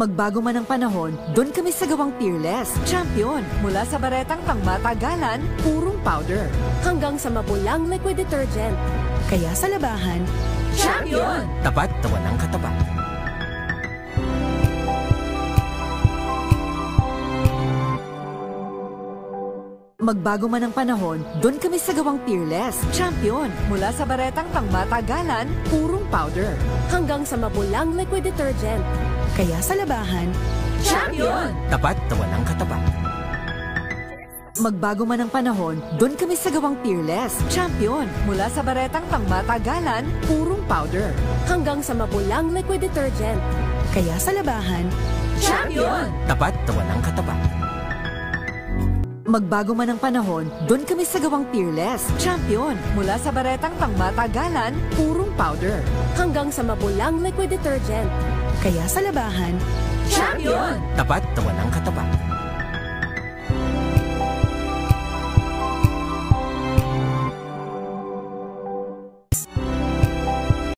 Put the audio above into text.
Magbago man ang panahon, doon kami sa gawang Peerless. Champion! Mula sa baretang pangmatagalan, purong powder. Hanggang sa mapulang liquid detergent. Kaya sa labahan, Champion! Tapat na walang katapat. Magbago man ang panahon, doon kami sa gawang Peerless. Champion! Mula sa baretang pangmatagalan, purong powder. Hanggang sa mapulang liquid detergent. kaya sa labahan, Champion! Tapat na walang katapat. Magbago man ang panahon, doon kami sa gawang Peerless. Champion! Mula sa baretang pangmatagalan, purong powder. Hanggang sa mapulang liquid detergent. kaya sa labahan, Champion! Tapat na walang katapat. Magbago man ang panahon, doon kami sa gawang Peerless. Champion! Mula sa baretang pangmatagalan, purong powder. Hanggang sa mapulang liquid detergent. kaya sa labahan, Champion! Tapat na walang katapat.